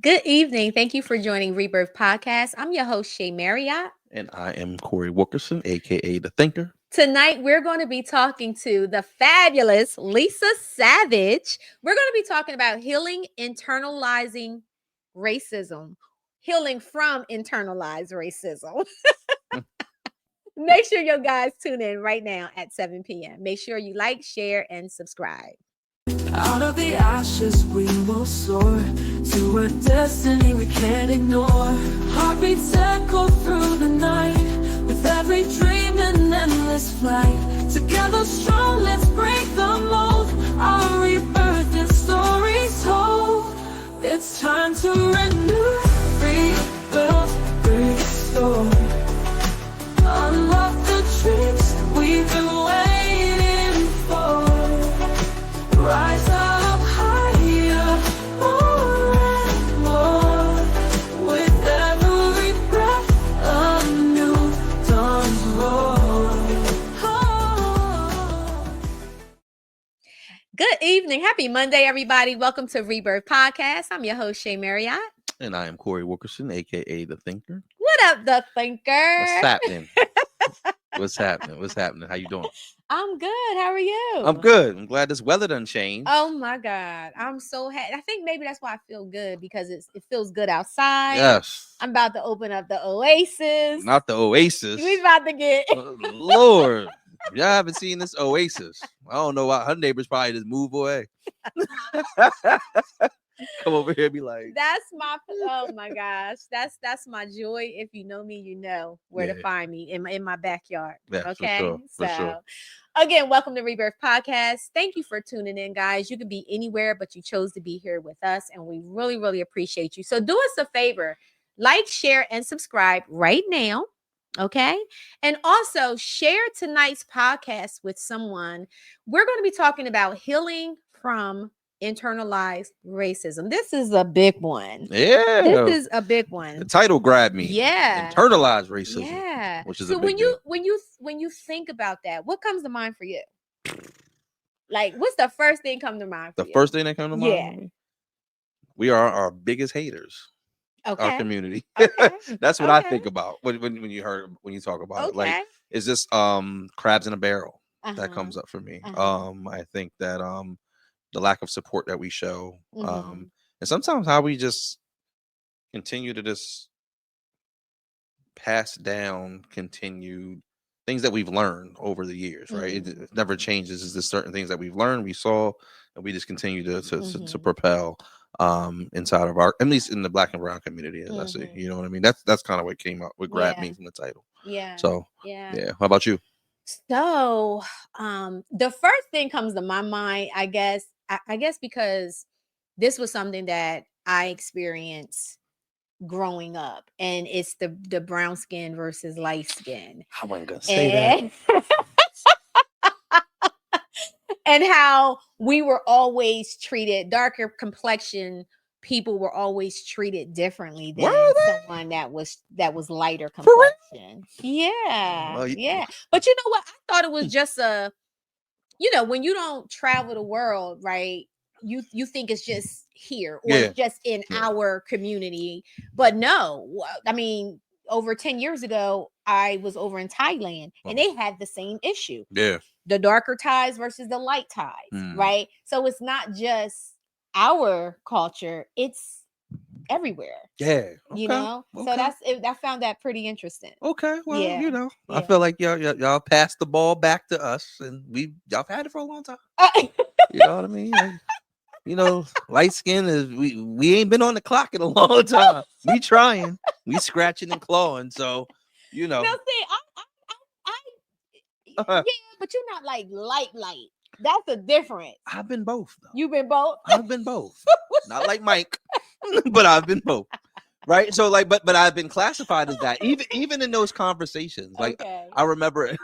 Good evening. Thank you for joining Rebirth Podcast. I'm your host, Shea Marriott. And I am Corey Wilkerson, aka The Thinker. Tonight, we're going to be talking to the fabulous Lisa Savage. We're going to be talking about healing internalizing racism, healing from internalized racism. Make sure you guys tune in right now at 7 p.m. Make sure you like, share, and subscribe. Out of the ashes we will soar to a destiny we can't ignore. Heartbeats echo through the night with every dream and endless flight. Together strong, let's break the mold. Our rebirth and stories told. It's time to renew, rebuild, restore. Unlock the dreams we've been waiting for. Rise up higher, more and more. With every breath, a new dawn's roar. Good evening. Happy Monday, everybody. Welcome to Rebirth Podcast. I'm your host, Shea Marriott. And I am Corey Wilkerson, aka The Thinker. What up, the thinker? What's happening? What's happening? What's happening? How you doing? I'm good. How are you? I'm good. I'm glad this weather done changed. Oh my God. I'm so happy. I think maybe that's why I feel good, because it feels good outside. Yes. I'm about to open up the Oasis. Not the Oasis. We about to get Lord. Y'all haven't seen this Oasis. I don't know why her neighbors probably just move away. Come over here and be like, oh my gosh. That's my joy. If you know me, you know where to find me in my backyard. Yeah, okay. for sure. Again, welcome to Rebirth Podcast. Thank you for tuning in, guys. You could be anywhere, but you chose to be here with us, and we really, really appreciate you. So do us a favor, like, share, and subscribe right now. Okay. And also share tonight's podcast with someone. We're going to be talking about healing from internalized racism. This is a big one. Yeah. This is a big one. The title grabbed me. Yeah. Internalized racism. Yeah. Which is so a big deal. when you think about that, what comes to mind for you? Like, what's the first thing come to mind for you? The first thing that comes to mind? Yeah. We are our biggest haters. Okay. Our community. Okay. That's what I think about when you talk about it. Like, it's just crabs in a barrel that comes up for me. I think that the lack of support that we show, and sometimes how we just continue to just pass down continued things that we've learned over the years, right? It never changes. It's just certain things that we've learned, we saw, and we just continue to propel inside of our, at least in the Black and brown community, as I see. You know what I mean? That's kind of what came up, what grabbed me from the title. Yeah. So yeah. How about you? So the first thing comes to my mind, I guess because this was something that I experienced growing up, and it's the brown skin versus light skin. I wasn't gonna say that. And how we were always treated, darker complexion people were always treated differently than someone that was lighter complexion. Yeah. Well, yeah. But you know what? I thought it was just when you don't travel the world, right? You think it's just here or it's just in our community. But no, I mean, over 10 years ago, I was over in Thailand and they had the same issue. Yeah. The darker ties versus the light ties, right? So it's not just our culture, it's everywhere. Yeah. You know? Okay. So I found that pretty interesting. Okay. Well, I feel like y'all passed the ball back to us, and y'all had it for a long time. You know what I mean? Like, light skin is we ain't been on the clock in a long time. We trying, we scratching and clawing. So, Now see, yeah, but you're not like light. That's a difference. I've been both, though. You've been both? I've been both. Not like Mike, but I've been both. Right. So but I've been classified as that. Even in those conversations. Like I remember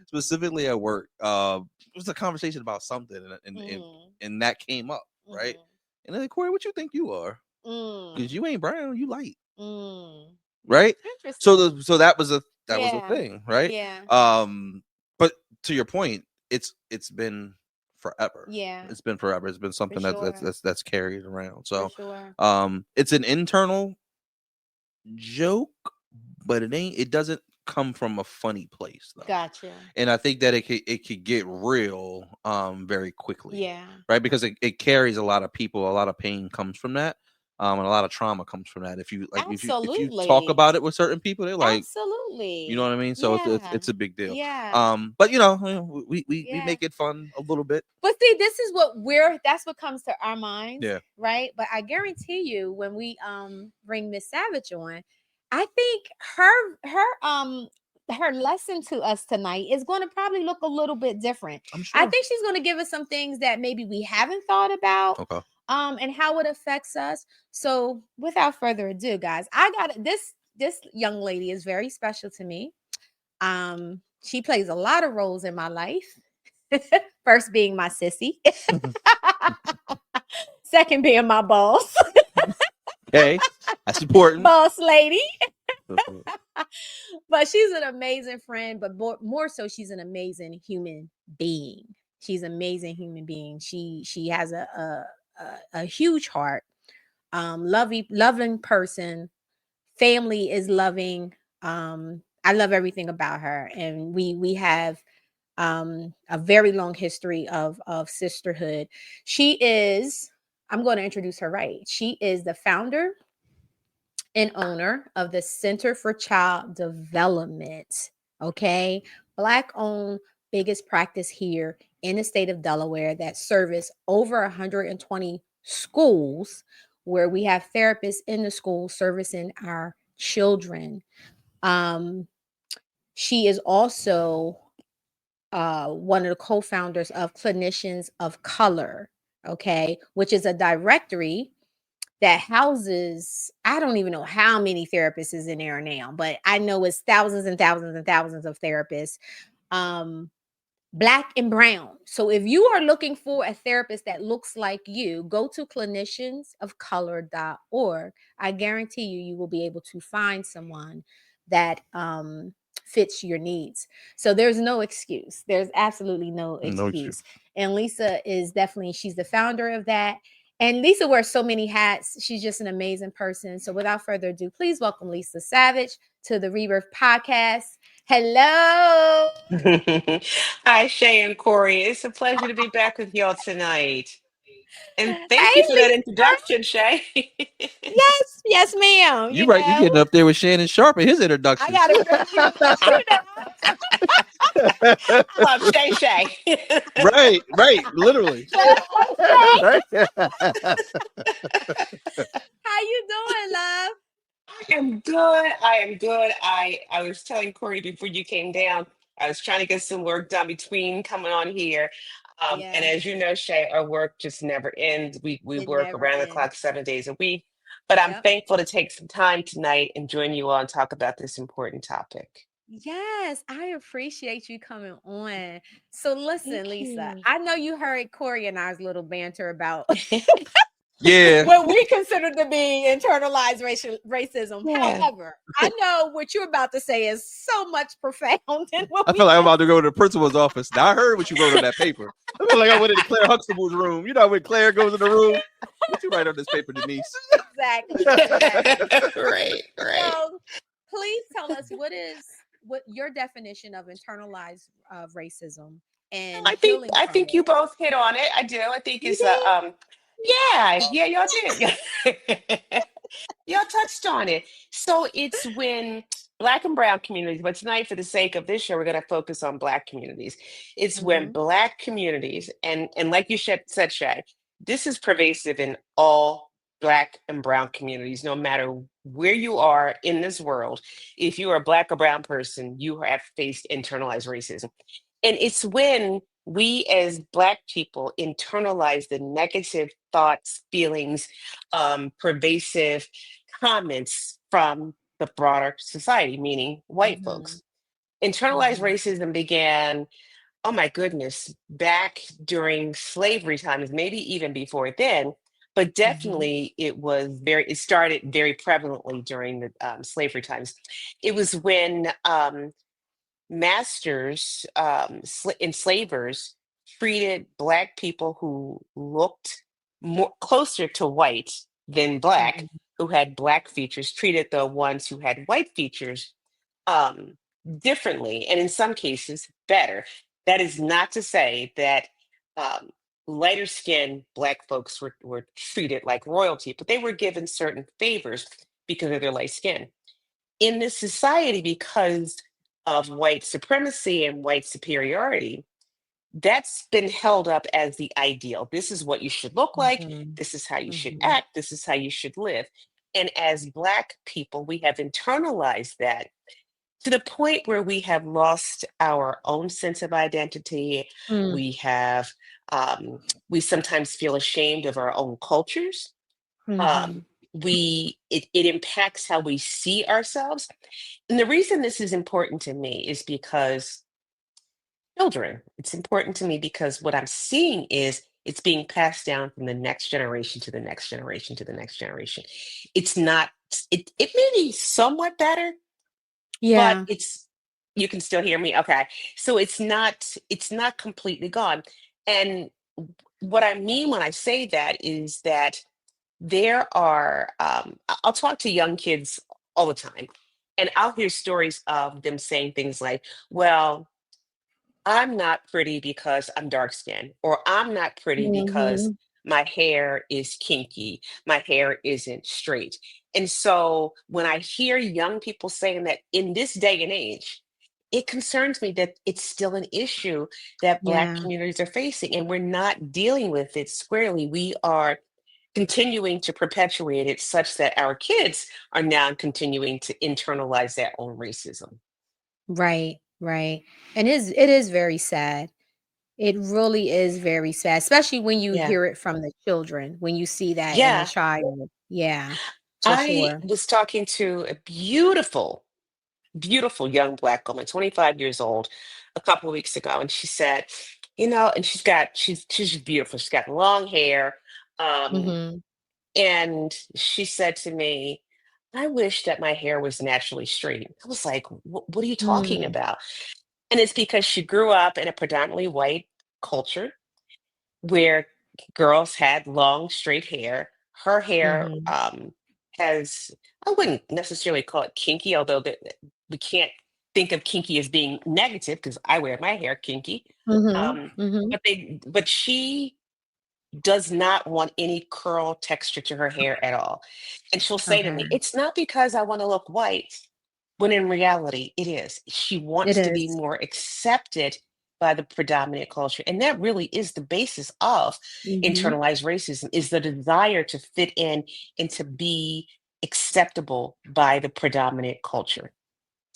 specifically at work, it was a conversation about something and that came up, right? And then, Corey, what you think you are? Because you ain't brown, you light. Right? So that was a thing, right? Yeah. But to your point, it's been forever. Yeah. It's been forever. It's been something that's carried around. So, it's an internal joke, but it doesn't come from a funny place though. Gotcha. And I think that it could get real very quickly. Yeah. Right, because it carries a lot of people. A lot of pain comes from that. And a lot of trauma comes from that. If you if you talk about it with certain people, they're like, absolutely, you know what I mean? So it's a big deal. Yeah. But we make it fun a little bit. But see, this is that's what comes to our minds. Yeah. Right. But I guarantee you, when we bring Miss Savage on, I think her lesson to us tonight is going to probably look a little bit different. I'm sure. I think she's going to give us some things that maybe we haven't thought about. Okay. And how it affects us. So without further ado, guys, I got this young lady is very special to me. She plays a lot of roles in my life. First being my sissy. Second being my boss. Okay, that's important. Boss lady. But she's an amazing friend, but more so she's an amazing human being. She's an amazing human being. She has a huge heart, loving person. Family is loving. I love everything about her, and we have a very long history of sisterhood. She is. I'm going to introduce her right. She is the founder and owner of the Center for Child Development. Okay, Black-owned, biggest practice here in the state of Delaware that service over 120 schools, where we have therapists in the school servicing our children. She is also one of the co-founders of Clinicians of Color, okay, which is a directory that houses, I don't even know how many therapists is in there now, but I know it's thousands and thousands and thousands of therapists. Black and brown. So if you are looking for a therapist that looks like you, go to cliniciansofcolor.org. I guarantee you will be able to find someone that fits your needs. So there's no excuse. There's absolutely no excuse. And Lisa is definitely, she's the founder of that. And Lisa wears so many hats. She's just an amazing person. So without further ado, please welcome Lisa Savage to the Rebirth Podcast. Hello. Hi, Shea and Corey. It's a pleasure to be back with y'all tonight. And thank you for that introduction, Shea. Yes, ma'am. You're right. You're getting up there with Shannon Sharp in his introduction. I love Shea. Right, literally. How you doing, love? I am good. I was telling Corey before you came down, I was trying to get some work done between coming on here. And as you know, Shea, our work just never ends. We work around the clock 7 days a week. But I'm thankful to take some time tonight and join you all and talk about this important topic. Yes, I appreciate you coming on. So listen, Lisa, I know you heard Corey and I's little banter about what we consider to be internalized racism. Yeah. However, I know what you're about to say is so much profound. I feel like I'm about to go to the principal's office. Now, I heard what you wrote on that paper. I feel like I went into Claire Huxtable's room. You know when Claire goes in the room? What you write on this paper, Denise? Exactly. Right. So please tell us what your definition of internalized racism and I think you both hit on it. I do. I think it's y'all did. Y'all touched on it. So it's when Black and brown communities, but tonight for the sake of this show, we're going to focus on Black communities. It's when Black communities, and like you said, Shea, this is pervasive in all Black and brown communities, no matter where you are in this world. If you are a Black or brown person, you have faced internalized racism. And it's when we as Black people internalize the negative thoughts, feelings, pervasive comments from the broader society, meaning white folks. Internalized racism began, oh my goodness, back during slavery times, maybe even before then. But definitely it started very prevalently during the slavery times. It was when masters, enslavers treated Black people who looked more closer to white than Black, Mhm. who had Black features, treated the ones who had white features um, differently, and in some cases better. That is not to say that um, lighter skinned Black folks were treated like royalty, but they were given certain favors because of their light skin. In this society, because of white supremacy and white superiority, that's been held up as the ideal. This is what you should look like. Mhm. This is how you should Mhm. act. This is how you should live. And as Black people, we have internalized that to the point where we have lost our own sense of identity. Mm. We have, we sometimes feel ashamed of our own cultures. Mhm. It impacts how we see ourselves. And the reason this is important to me is because children, it's important to me because what I'm seeing is it's being passed down from the next generation to the next generation to the next generation. It's not, it may be somewhat better, but Yeah. it's, you can still hear me. Okay. So it's not completely gone. And what I mean when I say that is that there are, I'll talk to young kids all the time, and I'll hear stories of them saying things like, well, I'm not pretty because I'm dark skinned, or I'm not pretty because Mhm. my hair is kinky, my hair isn't straight. And so when I hear young people saying that in this day and age, it concerns me that it's still an issue that Black Yeah. communities are facing, and we're not dealing with it squarely. We are continuing to perpetuate it such that our kids are now continuing to internalize their own racism. Right. Right. And it is very sad. It really is very sad, especially when you Yeah. hear it from the children, when you see that in the Yeah. child. Yeah, for I sure. was talking to a beautiful, beautiful young Black woman, 25 years old, a couple of weeks ago, and she said, and she's just beautiful. She's got long hair, um, Mhm. and she said to me, "I wish that my hair was naturally straight." I was like, "What are you talking Mm. about?" And it's because she grew up in a predominantly white culture where girls had long, straight hair. Her hair Mhm. has, I wouldn't necessarily call it kinky, although we can't think of kinky as being negative because I wear my hair kinky. Mhm. Um, Mhm. but she does not want any curl texture to her hair at all. And she'll say to me, Okay. "It's not because I want to look white," when in reality, it is. She It wants to be is. more accepted by the predominant culture. And that really is the basis of Mhm. internalized racism, is the desire to fit in and to be acceptable by the predominant culture.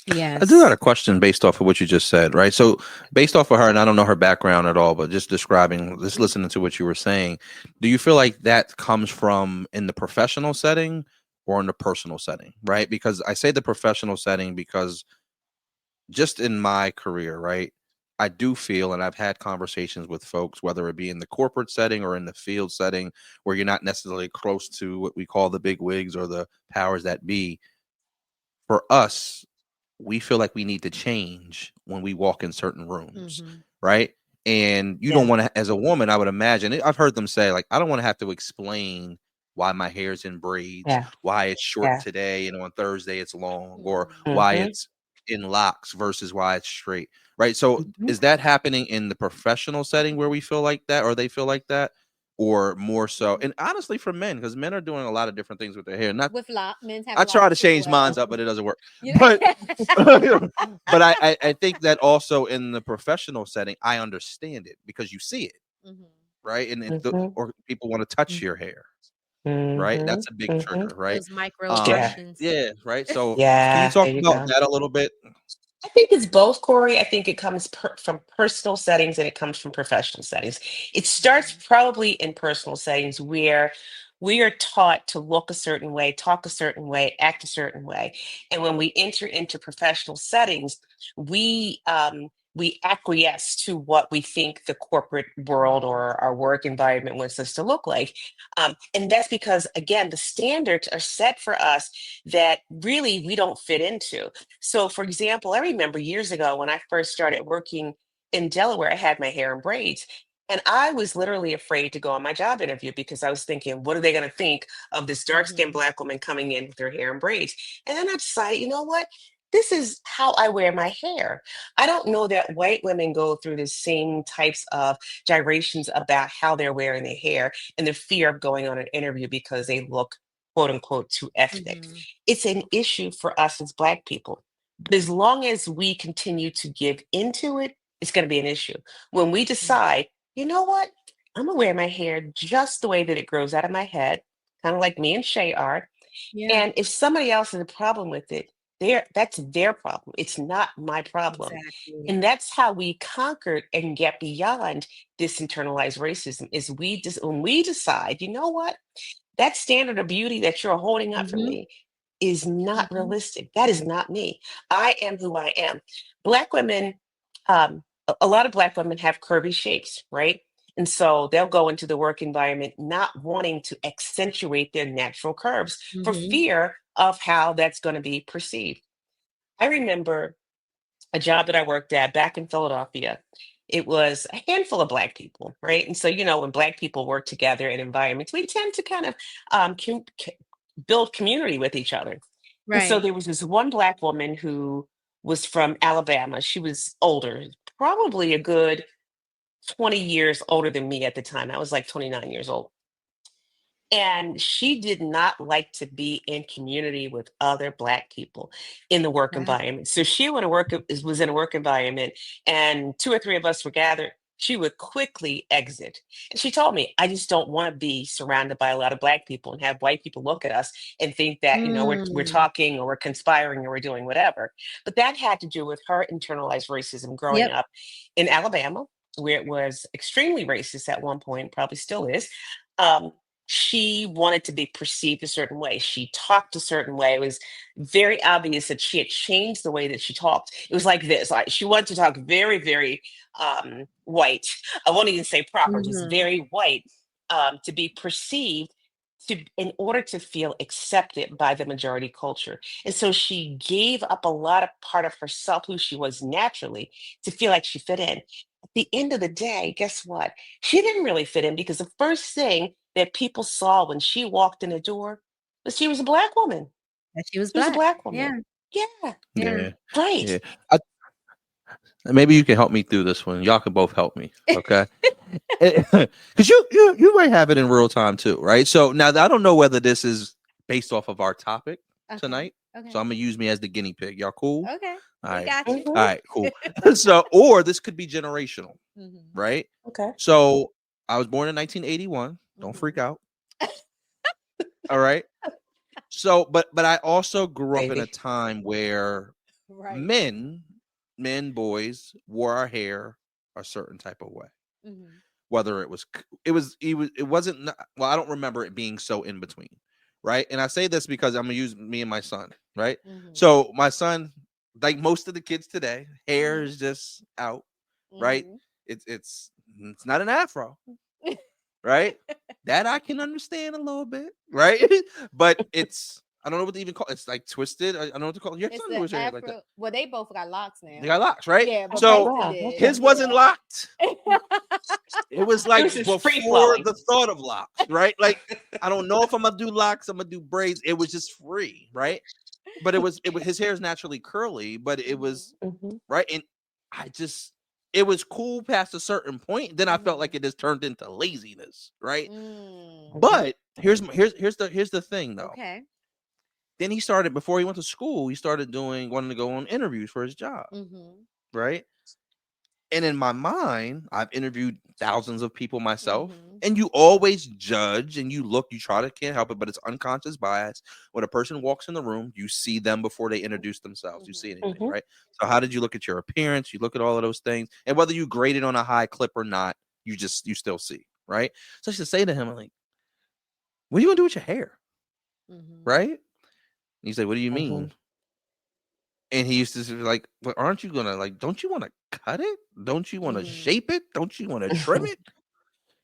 I do got Yes. a question based off of what you just said, right? So, based off of her, and I don't know her background at all, but just describing, just listening to what you were saying, do you feel like that comes from in the professional setting or in the personal setting, right? Because I say the professional setting because just in my career, right? I do feel, and I've had conversations with folks, whether it be in the corporate setting or in the field setting, where you're not necessarily close to what we call the big wigs or the powers that be. For us, we feel like we need to change when we walk in certain rooms, Mhm. right? And you don't Yeah. want to, as a woman, I would imagine, I've heard them say, like, I don't want to have to explain why my hair's in braids, Yeah. why it's short Yeah. today and on Thursday it's long, or Mhm. why Hmm. it's in locks versus why it's straight, right? So Hmm. is that happening in the professional setting where we feel like that, or they feel like that, or more so? And honestly, for men, because men are doing a lot of different things with their hair. Not, With men's have I try to locks as change well. minds up, but it doesn't work. You But but I think that also in the professional setting, I understand it because you see it, Mhm. right? And Hmm. or people want to touch your hair, right? Hmm. That's a big Hmm. trigger, right? Those Um, Yeah. microaggressions. yeah, right. So can you Yeah. talk There you about go. that a little bit? I think it's both, Corey. I think it comes from personal settings and it comes from professional settings. It starts Mhm. probably in personal settings where we are taught to look a certain way, talk a certain way, act a certain way. And when we enter into professional settings, we acquiesce to what we think the corporate world Mhm. or our work environment wants us to look like. And that's because, again, the standards are set for us that really we don't fit into. So, for example, I remember years ago when I first started working in Delaware, I had my hair in braids. And I was literally afraid to go on my job interview because I was thinking, what are they going to think of this dark skinned Black woman coming in with her hair in braids? And then I decided, you know what? This is how I wear my hair. I don't know that white women go through the same types of gyrations about how they're wearing their hair and the fear of going on an interview because they look, quote unquote, too ethnic. It's an issue for us as Black people. But as long as we continue to give into it, it's going to be an issue. When we decide, you know what? I'm gonna wear my hair just the way that it grows out of my head, kind of like me and Shay are. Yeah. And if somebody else has a problem with it, that's their problem. It's not my problem. Exactly. And that's how we conquered and get beyond this internalized racism is when we decide, you know what? That standard of beauty that you're holding up for me is not realistic. That is not me. I am who I am. Black women, a lot of Black women have curvy shapes, right? And so they'll go into the work environment not wanting to accentuate their natural curves for fear of how that's going to be perceived. I remember a job that I worked at back in Philadelphia. It was a handful of Black people, right? And so, when Black people work together in environments, we tend to kind of build community with each other. And so Right. there was this one Black woman who was from Alabama. She was older, probably a good 20 years older than me at the time. I was like 29 years old. And she did not like to be in community with other Black people in the work Wow. environment. So she was in a work environment and two or three of us were gathered. She would quickly exit. And she told me, I just don't want to be surrounded by a lot of Black people and have white people look at us and think that, we're talking or we're conspiring or we're doing whatever. But that had to do with her internalized racism growing Yep. up in Alabama, where it was extremely racist at one point, probably still is. She wanted to be perceived a certain way. She talked a certain way. It was very obvious that she had changed the way that she talked. It was like this. Like she wanted to talk very, very white. I won't even say proper, just very white, to be perceived in order to feel accepted by the majority culture. And so she gave up a lot of part of herself, who she was naturally, to feel like she fit in. At the end of the day, guess what? She didn't really fit in because the first thing that people saw when she walked in the door was she was a Black woman. That she was She was a Black. Black Yeah. woman. Yeah. Yeah. Right. Yeah. Maybe you can help me through this one. Y'all can both help me, okay? Because you might have it in real time too, right? So now I don't know whether this is based off of our topic tonight. Okay. So I'm gonna use me as the guinea pig. Y'all cool? Okay. All right. Got you. All right, cool. So, or this could be generational, right? Okay. So I was born in 1981. Don't freak out. All right. So, but I also grew up in a time where boys wore our hair a certain type of way. Whether it wasn't. Well, I don't remember it being so in between, right? And I say this because I'm gonna use me and my son, right? So my son, like most of the kids today, hair is just out, right? It's not an afro, right? That I can understand a little bit, right? But I don't know what to even call it. It's like twisted. I don't know what to call it. Your son was hair like that. Well, they both got locks now. They got locks, right? Yeah, but so his wasn't locked. It was like before the thought of locks, right? Like I don't know if I'm gonna do locks, I'm gonna do braids. It was just free, right? But it was his hair is naturally curly, but it was right. And it was cool past a certain point. Then I felt like it just turned into laziness, right? But here's the thing though. Okay. Then before he went to school, he started wanting to go on interviews for his job, right? And in my mind, I've interviewed thousands of people myself, and you always judge and you can't help it, but it's unconscious bias. When a person walks in the room, you see them before they introduce themselves. You see anything, right? So how did you look at your appearance? You look at all of those things, and whether you grade it on a high clip or not, you still see, right? So I should say to him, I'm like, what are you gonna do with your hair? Right? And he's like, what do you mean? And he used to be like, but aren't you gonna don't you want to cut it? Don't you want to shape it? Don't you want to trim it?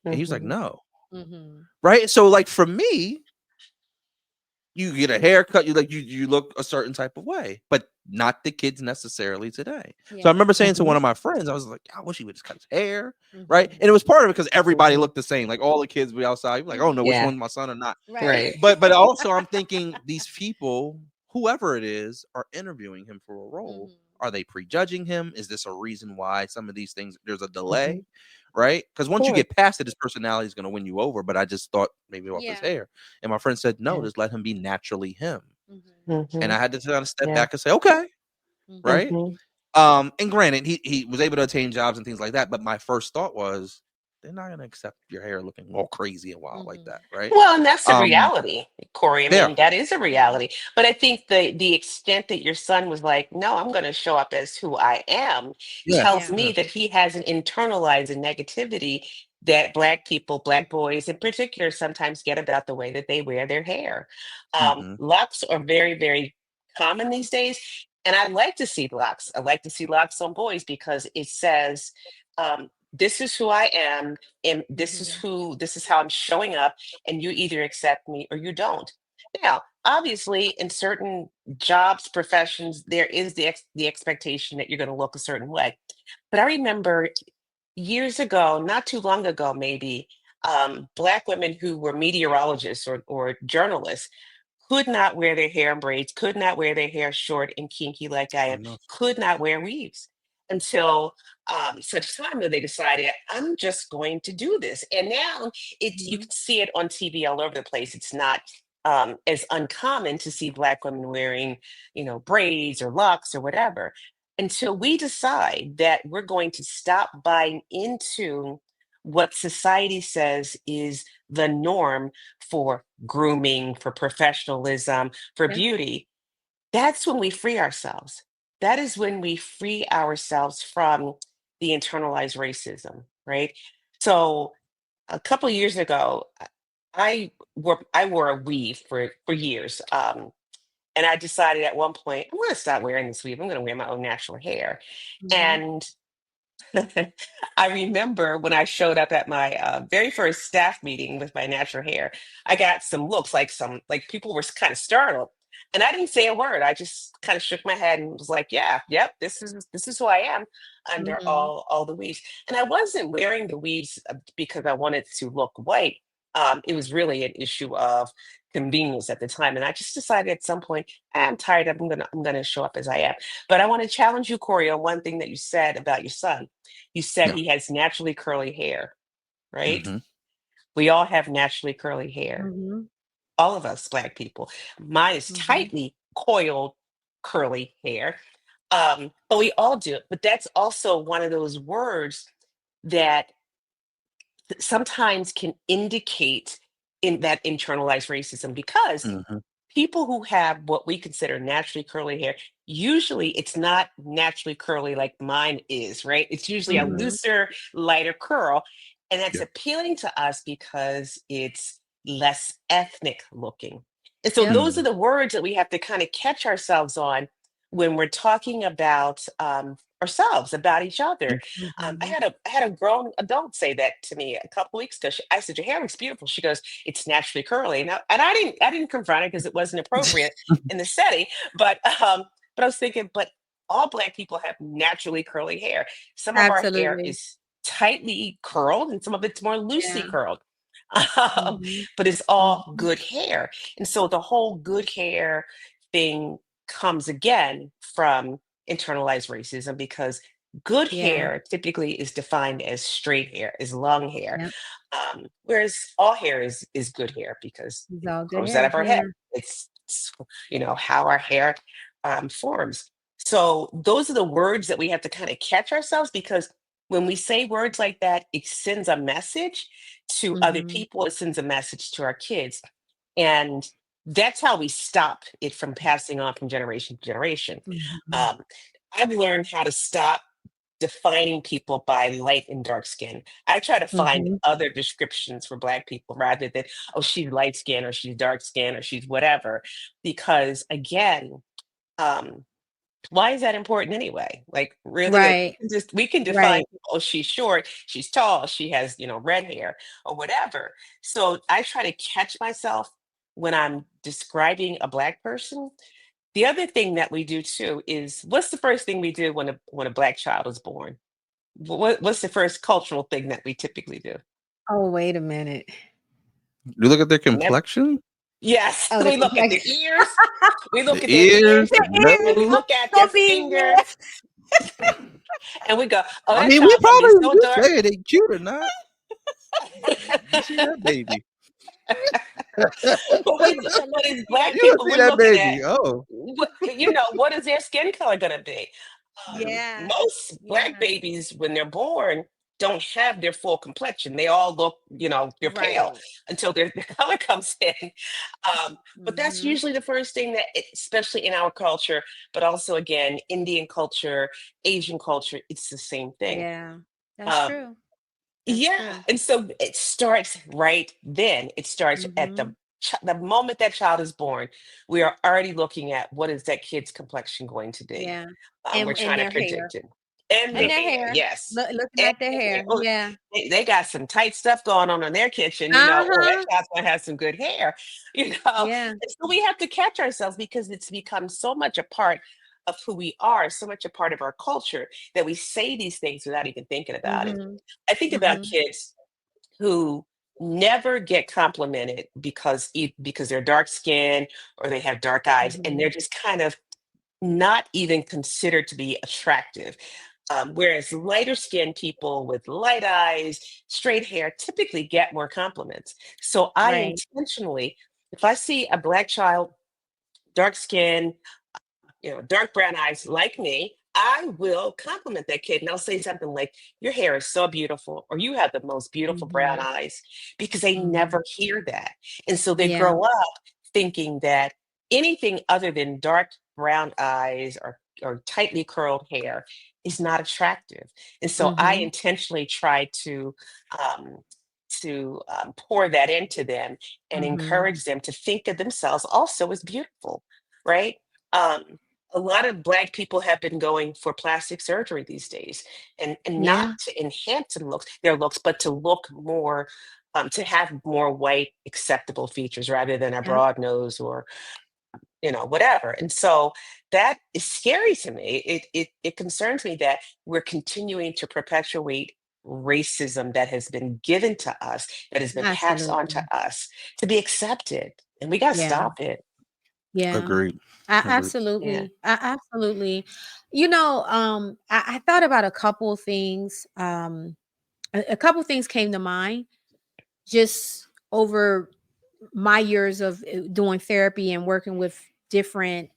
And he was like, no. Right. So for me, you get a haircut, you look a certain type of way, but not the kids necessarily today. Yeah. So I remember saying to one Mm-hmm. of my friends, I was like, I wish he would just cut his hair, right? Mm-hmm. And it was part of it because everybody looked the same. Like all the kids would be outside. You're like, I don't know which Yeah. one's my son or not. Right. But also I'm thinking these people, whoever it is, are interviewing him for a role. Mhm. Are they prejudging him? Is this a reason why some of these things there's a delay? Mhm. Right? Because once you Sure. get past it, his personality is going to win you over. But I just thought maybe off his Yeah. hair. And my friend said, no, Yeah. just let him be naturally him. Mm-hmm. And Mhm. I had to kind of step Yeah. back and say, okay, Mm-hmm. right? Mhm. And granted, he was able to attain jobs and things like that. But my first thought was, they're not going to accept your hair looking all crazy and wild like Mm-hmm. that, right? Well, and that's a Um, reality, Corey. I there. mean, that is a Yeah. reality. But I think the extent that your son was like, no, I'm going to show up as who I am, Yeah. tells Yeah. me Yeah. that he has an internalized negativity that Black people, Black boys in particular, sometimes get about the way that they wear their hair. Mm-hmm. Locks are very, very common these days. And I like to see locks. I like to see locks on boys because it says, this is who I am, and Mm-hmm. this is how I'm showing up, and you either accept me or you don't. Now, obviously, in certain jobs, professions, there is the expectation that you're going to look a certain way. But I remember years ago, not too long ago, maybe, Black women who were meteorologists or journalists could not wear their hair in braids, could not wear their hair short and kinky like I I am, know. could not wear weaves until such time that they decided, I'm just going to do this. And now you Mm-hmm. can see it on TV all over the place. It's not as uncommon to see Black women wearing, braids or locks or whatever, until we decide that we're going to stop buying into what society says is the norm for grooming, for professionalism, for Yeah. beauty. That's when we free ourselves. That is when we free ourselves from the internalized racism, right? So a couple of years ago, I wore a weave for years, and I decided at one point I'm going to stop wearing this weave. I'm going to wear my own natural hair, Mm-hmm. and I remember when I showed up at my very first staff meeting with my natural hair, I got some looks like people were kind of startled. And I didn't say a word. I just kind of shook my head and was like, "Yeah, yep, this is who I am under Mm-hmm. all the weaves." And I wasn't wearing the weaves because I wanted to look white. It was really an issue of convenience at the time, and I just decided at some point, I'm tired. I'm gonna show up as I am. But I want to challenge you, Corey, on one thing that you said about your son. You said Yeah. he has naturally curly hair, right? Mm-hmm. We all have naturally curly hair. Mm-hmm. All of us Black people. Mine is Mm-hmm. tightly coiled, curly hair. But we all do it. But that's also one of those words that sometimes can indicate in that internalized racism because Mm-hmm. people who have what we consider naturally curly hair, usually it's not naturally curly like mine is, right? It's usually a Mm-hmm. Mm-hmm. looser, lighter curl. And that's Yeah. appealing to us because it's less ethnic looking. And so Yep. those are Mm-hmm. the words that we have to kind of catch ourselves on when we're talking about ourselves, about each Yeah. other. I Mm-hmm. had a I had a grown adult say that to me a couple weeks ago. I said, "Your hair looks beautiful." She goes, "It's naturally curly," and I didn't confront it because it wasn't appropriate in the setting. But I was thinking, but all Black people have naturally curly hair. Some of our hair Absolutely. is tightly curled, and some of it's more loosely Yeah. curled. Um, Mm-hmm. but it's all Mm-hmm. good hair, and so the whole good hair thing comes again from internalized racism because good Yeah. hair typically is defined as straight hair, is long hair, Yep. whereas all hair is good hair because It's it all good grows out hair. of our head. Yeah. It's how our hair forms. So those are the words that we have to kind of catch ourselves because when we say words like that, it sends a message to other Mm-hmm. people. It sends a message to our kids, and that's how we stop it from passing on from generation to generation. Mm-hmm. Um, I've learned how to stop defining people by light and dark skin. I try to find Mm-hmm. other descriptions for Black people rather than, oh, she's light skin or she's dark skin or she's whatever. Because again, um, why is that important anyway? Like, really, like Right. we can define, Right. oh, she's short, she's tall, she has red hair or whatever. So I try to catch myself when I'm describing a Black person, the other thing that we do too is, what's the first thing we do when a Black child is born? What's the first cultural thing that we typically do? Oh, wait a minute. You look at their Never. complexion. Yes, Oh, we look at the ears. We look The at their ears, ears, the and we nose. look at their finger, and we go, "Oh, I that mean, we child's gonna be probably so you dark." say it ain't cute or not. You see that baby? But as Black You people, see we're that looking at, baby? Oh, what is their skin color going to be? Yeah. Most Black Yeah. babies, when they're born, don't have their full complexion. They all look, they're pale Right. until their color comes in. But that's Mhm. usually the first thing that, especially in our culture, but also again, Indian culture, Asian culture, it's the same thing. Yeah. That's Um, true. That's yeah, true. and so it starts right then. It starts at Mhm. the moment that child is born. We are already looking at, what is that kid's complexion going to be. Yeah. We're And trying to their hair. predict it. And And the their hair, hair. yes. Looking And at their the hair. hair. Oh, Yeah. they got some tight stuff going on in their kitchen, or that Uh-huh. child's gonna have some good hair, you know. Yeah. And so we have to catch ourselves, because it's become so much a part of who we are, so much a part of our culture, that we say these things without even thinking about it. Mhm. I think about Mhm. kids who never get complimented because they're dark skinned or they have dark eyes, and they're Mhm. just kind of not even considered to be attractive. Whereas lighter skinned people with light eyes, straight hair, typically get more compliments. So I Right. intentionally, if I see a Black child, dark skin, dark brown eyes like me, I will compliment that kid, and I'll say something like, "Your hair is so beautiful," or, "You have the most beautiful brown Mhm. eyes," because they Mhm. never hear that. And so they Yeah. grow up thinking that anything other than dark brown eyes or tightly curled hair is not attractive. And so I Mhm. intentionally try to pour that into them and Mhm. encourage them to think of themselves also as beautiful, right? Um, a lot of Black people have been going for plastic surgery these days, and not Yeah. to enhance their looks, but to look more, to have more white acceptable features rather than a Yep. broad nose or whatever. And so that is scary to me. It concerns me that we're continuing to perpetuate racism that has been given to us, that has been passed on to Absolutely. us, to be accepted, and we got to Yeah. stop it. Yeah. agreed. Agreed. Yeah. Absolutely. Absolutely. I thought about a couple of things. A couple things came to mind just over my years of doing therapy and working with different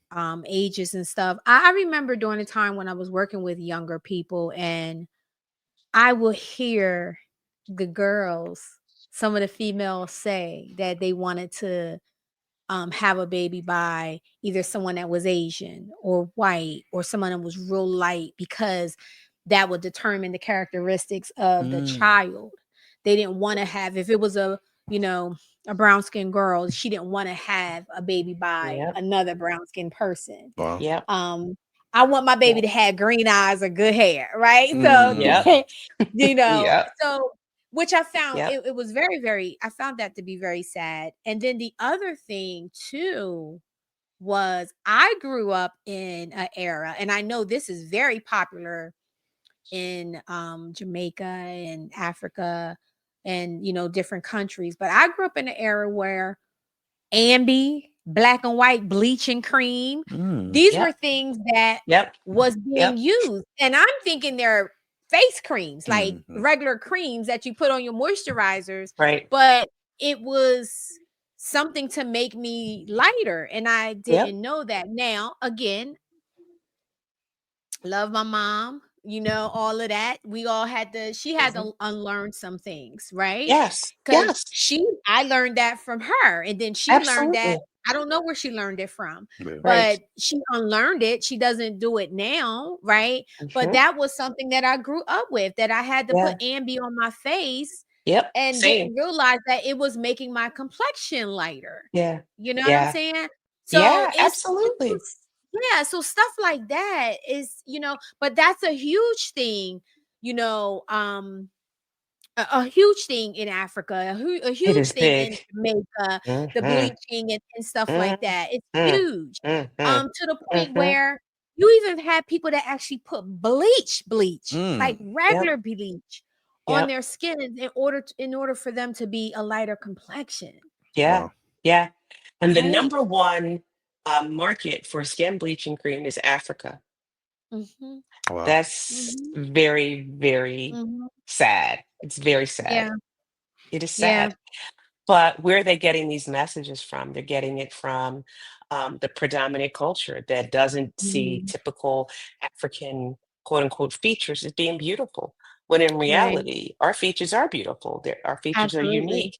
ages and stuff. I remember during a time when I was working with younger people, and I will hear the girls, some of the females say that they wanted to have a baby by either someone that was Asian or white or someone that was real light, because that would determine the characteristics of the Mm. child. They didn't want to have, if it was you know, a brown skinned girl, she didn't want to have a baby by Yep. another brown skinned person. Wow. Yep. Um, I want my baby Yep. to have green eyes or good hair, right? So, Yep. Mm. Yep. so which I found Yep. it was very, very, I found that to be very sad. And then the other thing too was I grew up in an era, and I know this is very popular in Jamaica and Africa and different countries, but I grew up in an era where Ambi, black and white bleaching cream. Mm. These were Yep. things that Yep. was being Yep. used. And I'm thinking they're face creams, like Mhm. regular creams that you put on your moisturizers, Right. but it was something to make me lighter. And I Yep. didn't know that. Now, again, love my mom, all of that. We all she had Mhm. to unlearn some things, right? Yes. Because Yes. I learned that from her. And then she learned that. Absolutely. I don't know where she learned it from, Yeah. Right. but she unlearned it. She doesn't do it now, right? But Mhm. that was something that I grew up with, that I had to Yeah. put Ambi on my face Yep. and Same. didn't realize that it was making my complexion lighter. Yeah. You know what I'm Yeah. saying? So Yeah. it's Absolutely. just, yeah, so stuff like that is, but that's a huge thing, you know, um, a huge thing in Africa, a It huge is thing in big. Jamaica, the Mm-hmm. bleaching and stuff like that. It's Mm-hmm. huge. Mm-hmm. To the point Mm-hmm. where you even had people that actually put bleach, like Mm. Yep. regular bleach, on Yep. their skin in order for them to be a lighter complexion, Yeah. Wow. Yeah. And the right? number one market for skin bleaching cream is Africa. Mhm, Wow. That's mhm, very, very mhm. sad. It's very sad. Yeah, It is yeah, sad. But where are they getting these messages from? They're getting it from the predominant culture that doesn't see mhm, typical African quote unquote features as being beautiful. When in right. reality, our features are beautiful. Our features are Absolutely. unique.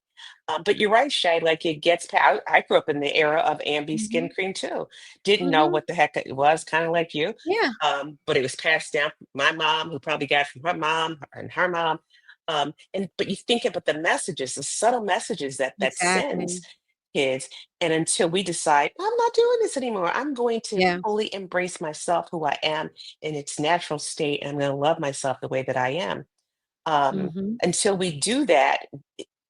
But you're right, Shay. Like it gets. I grew up in the era of Ambi skin Mhm, cream too. Didn't know mhm. what the heck it was. Kind of like you. Yeah, But it was passed down from my mom, who probably got it from her mom and her mom. And but you think about the messages, the subtle messages that that sends exactly. kids. And until we decide, I'm not doing this anymore, I'm going to Yeah. fully embrace myself, who I am in its natural state, and I'm going to love myself the way that I am. Mhm. Until we do that,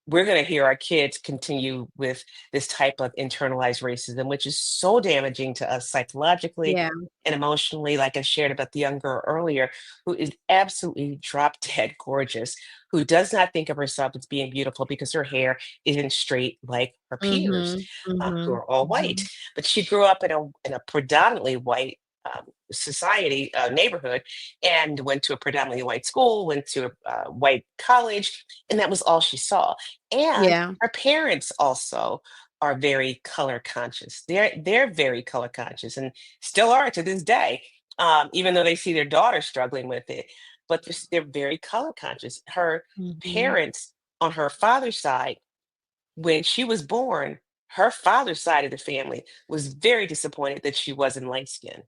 we're going to hear our kids continue with this type of internalized racism, which is so damaging to us psychologically Yeah. and emotionally. Like I shared about the young girl earlier, who is absolutely drop dead gorgeous, who does not think of herself as being beautiful because her hair isn't straight like her peers, Mhm, who mhm, are all white. mhm. But she grew up in a predominantly white society, neighborhood, and went to a predominantly white school, went to a white college, and that was all she saw. And Yeah. her parents also are very color conscious. They're very color conscious and still are to this day, even though they see their daughter struggling with it. But they're very color conscious. Her Mhm. parents on her father's side, when she was born, her father's side of the family was very disappointed that she wasn't light skinned.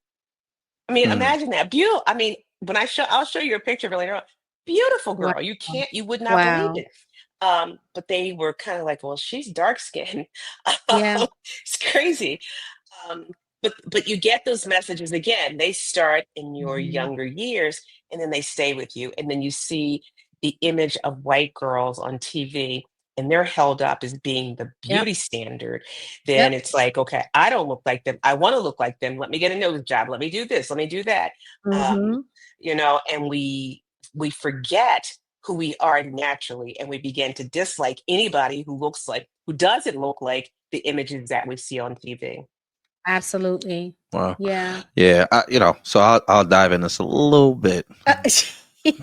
I mean, Mm. imagine that. Beautiful. I mean, I'll show you a picture of her later on. Beautiful Wow. girl. You would not believe Wow. it. But they were kind of like, well, she's dark skinned. Yeah. It's crazy. Um, but you get those messages again. They start in your Mhm. younger years, and then they stay with you. And then you see the image of white girls on TV, and they're held up as being the Yep. beauty standard. Yep. Then it's like, okay, I don't look like them. I want to look like them. Let me get a nose job. Let me do this. Let me do that. Um, Mhm. and we forget who we are naturally, and we begin to dislike anybody who doesn't look like the images that we see on TV. Absolutely. Wow. Yeah. Yeah. So I'll dive in this a little bit,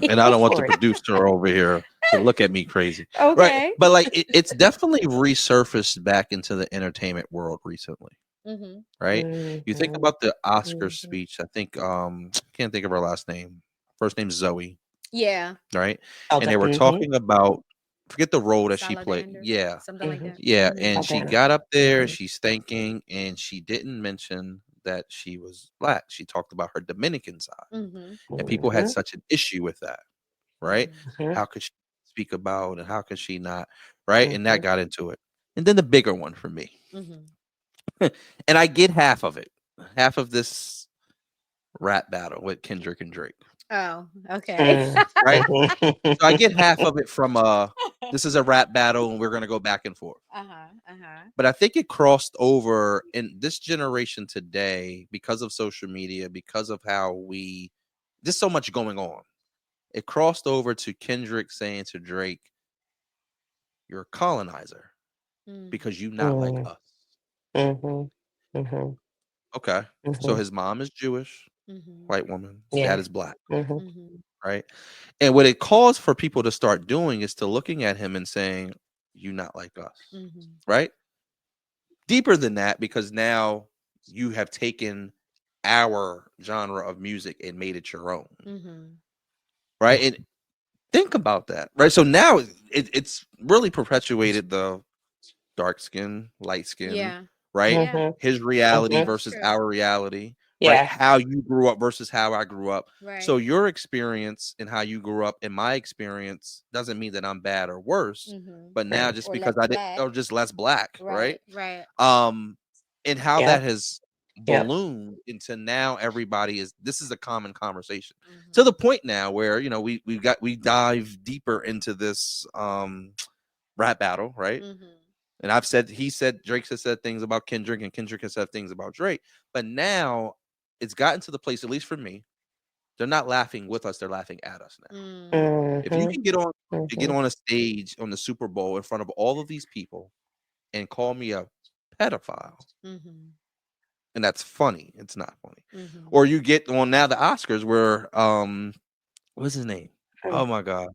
and I Go don't want the for it. producer over here to look at me crazy, right? Okay. But like, it's definitely resurfaced back into the entertainment world recently, Mhm. right? You think Mhm, about the Oscar mhm. speech. I think can't think of her last name. First name's Zoe, Yeah. right? And Alda they were mhm, talking about, forget the role that she played. Saladander, Yeah. something like mhm. that. Yeah, Mhm. and she Aldana. got up there, Mhm, she's thinking, and she didn't mention that she was black. She talked about her Dominican side, Mhm. and people had mhm, such an issue with that, right? Mhm. mhm, How could she speak about and how could she not, right? And that mhm. got into it. And then the bigger one for me, Mhm. and I get half of it, half of this rap battle with Kendrick and Drake, Oh, okay. Mm, right? So I get half mhm. of it from this is a rap battle and we're gonna go back and forth. Uh-huh. Uh-huh. But I think it crossed over in this generation today because of social media, because of how there's so much going on. It crossed over to Kendrick saying to Drake, "You're a colonizer Mm. because you not like Mm, us." mhm, mhm, Okay. So mhm. his mom is Jewish, Mhm. white woman, his dad Yeah. is black, Mhm, Mhm. right? And what it caused for people to start doing is to looking at him and saying, "You not like us." Mhm. Right? Deeper than that, because now you have taken our genre of music and made it your own, Mhm. right? And think about that, right? So now it's really perpetuated the dark skin, light skin, Yeah. right? Yeah. mhm, His reality mhm. It's versus true. our reality, right? Yeah. How you grew up versus how I grew up. So Right. your experience and how you grew up and my experience doesn't mean that I'm bad or worse, Mhm. but now Right. just Or because less I did, black. or just less black, right? Right. Right. Um, and how Yeah. that has Yep. ballooned into now everybody is this is a common conversation to Mhm. the point now where we dive deeper into this rap battle, right? Mhm. And Drake has said things about Kendrick, and Kendrick has said things about Drake. But now it's gotten to the place, at least for me, they're not laughing with us; they're laughing at us now. Mm. If you Mm-hmm. can get Mm-hmm. on a stage on the Super Bowl in front of all of these people and call me a pedophile, Mhm. and that's funny, it's not funny. Mhm. Or you get on now the Oscars where what's his name? Oh my god,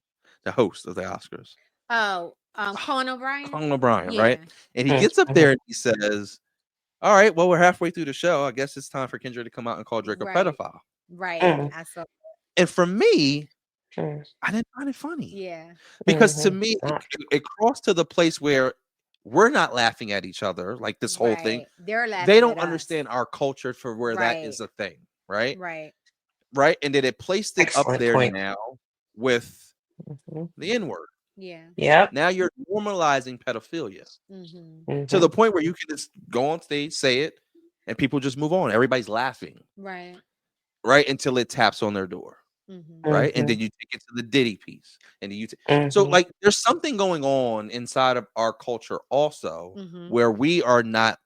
the host of the Oscars, Oh, Conan O'Brien? Conan O'Brien, right? Yeah. And he gets up there and he says, all right, well, we're halfway through the show. I guess it's time for Kendrick to come out and call Drake a Right. pedophile. Right. Mm-hmm. I saw. And for me, I didn't find it funny Yeah. because to Mm-hmm. me, Not. it crossed to the place where we're not laughing at each other like this whole thing. Right. They're They laughing don't at us. understand our culture for where that Right. is a thing, right? Right. Right. And then it placed it up Excellent there point. now with Mm-hmm. the N word. Yeah. Yep. Now you're normalizing pedophilia Mhm. to Mm-hmm. the point where you can just go on stage, say it, and people just move on. Everybody's laughing, Right. right? Until it taps on their door. Mhm. Right, and Mm-hmm. then you take it to the Diddy piece, and then so Mm-hmm. like there's something going on inside of our culture also Mhm. where we are not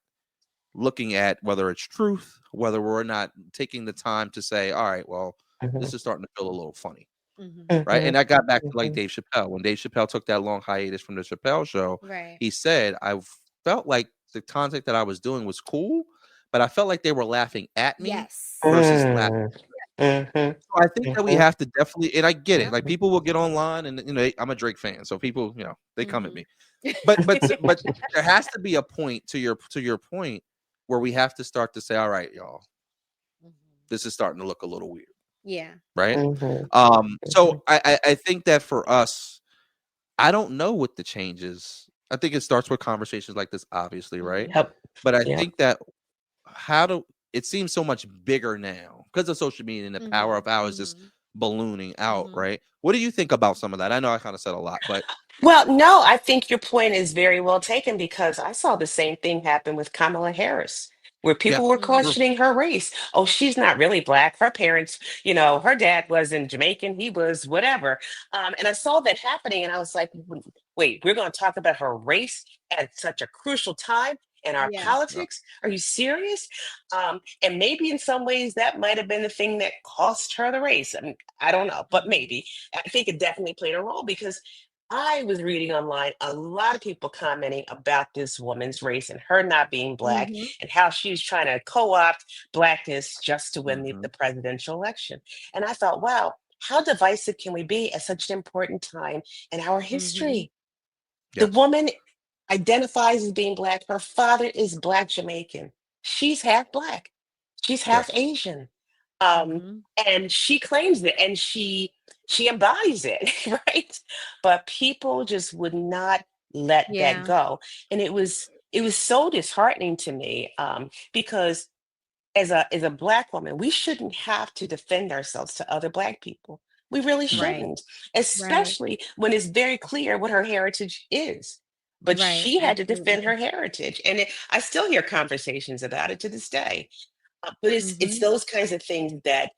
looking at whether it's truth, whether we're not taking the time to say, all right, well, Mm-hmm. this is starting to feel a little funny, Mhm. right? Mm-hmm. And I got back to like Mm-hmm. Dave Chappelle. When Dave Chappelle took that long hiatus from the Chappelle show, Right. he said, I felt like the content that I was doing was cool, but I felt like they were laughing at me Yes. versus laughing. Mm-hmm. So I think that we Mm-hmm. have to definitely, and I get it. Yep. Like people will get online, and I'm a Drake fan, so people, they come at Mhm. me. But there has to be a point to your point where we have to start to say, all right, y'all, Mhm. this is starting to look a little weird, Yeah. right? Mm-hmm. So I think that for us, I don't know what the change is. I think it starts with conversations like this, obviously, right? Mhm. Yep. But I Yep. think that it seems so much bigger now because of social media and the power Mhm. of how it's just Mhm. ballooning out, Mhm. right? What do you think about some of that? I know I kind of said a lot, but Well, no, I think your point is very well taken because I saw the same thing happen with Kamala Harris, where yeah, people were Mhm. true. questioning her race. Oh, she's not really black. Her parents, her dad wasn't Jamaican. He was whatever. And I saw that happening, and I was like, wait, we're going to talk about her race at such a crucial time in our Yeah. Yeah. politics? Are you serious? And maybe in some ways that might have been the thing that cost her the race. I mean, I don't know, but Mhm. maybe. I think it definitely played a role because I was reading online a lot of people commenting about this woman's race and her not being black Mhm. and how she's trying to co-opt blackness just to win the Hmm. presidential election. And I thought, wow, how divisive can we be at such an important time in our Mhm. history? The Yes. woman identifies as being black. Her father is black Jamaican. She's half black. She's half Yes. Asian. Um, Mhm. and she claims it and she embodies it, right? But people just would not let that Yeah. go. And it was so disheartening to me because as a black woman, we shouldn't have to defend ourselves to other black people. We really Hmm. Right. shouldn't, Right. especially when it's very clear what her heritage is. But Right. she had to Absolutely. defend her heritage, and I still hear conversations about it to this day. But it's Mhm. those kinds of things that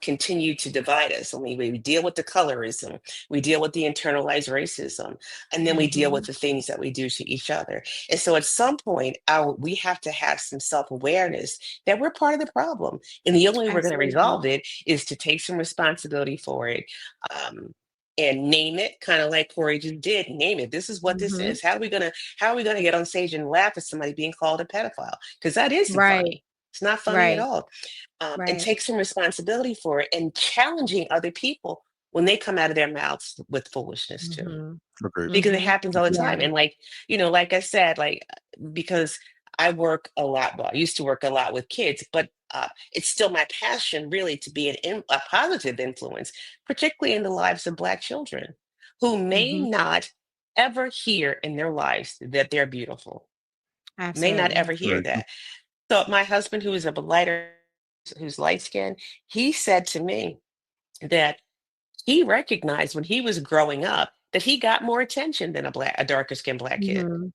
continue to divide us. I mean, we deal with the colorism, we deal with the internalized racism, and then we deal with Mhm. the things that we do to each other. And so, at some point, we have to have some self awareness that we're part of the problem, and the only way we're going to Absolutely. resolve it is to take some responsibility for it. Um, and name it, kind of like Corey just did. Name it. This is what this Mhm. is. How are we gonna get on stage and laugh at somebody being called a pedophile? Because that isn't Right. funny. It's not funny at Right. all. And Right. take some responsibility for it and challenging other people when they come out of their mouths with foolishness too, Mhm. Agreed. because it Mhm. happens all the Agreed. time. Yeah. And like I said, because I work a lot, well, I used to work a lot with kids, but it's still my passion really to be a positive influence, particularly in the lives of Black children who may Mhm. not ever hear in their lives that they're beautiful, may not Absolutely. ever hear Very true. that. So my husband, who is a lighter, who's light skinned, he said to me that he recognized when he was growing up that he got more attention than a darker skinned black kid. Mhm.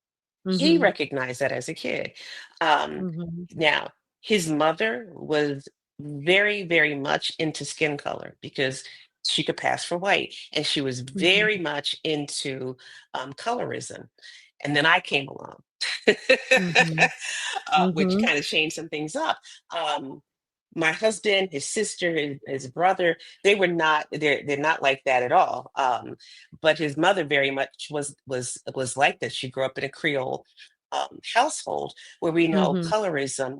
He Mhm. recognized that as a kid. Um, Mhm. Now, his mother was very, very much into skin color because she could pass for white, and she was Mhm. very much into colorism. And then I came along, Mhm. which Mhm. kind of changed some things up. Um, my husband, his sister, his brother, they were not, they're not like that at all. But his mother very much was like that. She grew up in a Creole household where we know Mhm. colorism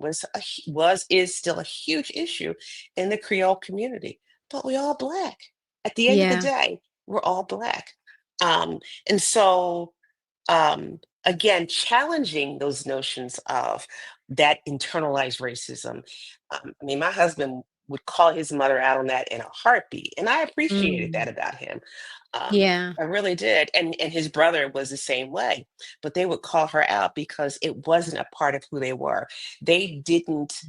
was is still a huge issue in the Creole community. But we all Black. At the end of the Yeah. day, we're all Black. Um, and so again, challenging those notions of that internalized racism. I mean, my husband would call his mother out on that in a heartbeat, and I appreciated Mm. that about him. Yeah. I really did, and his brother was the same way. But they would call her out because it wasn't a part of who they were. They didn't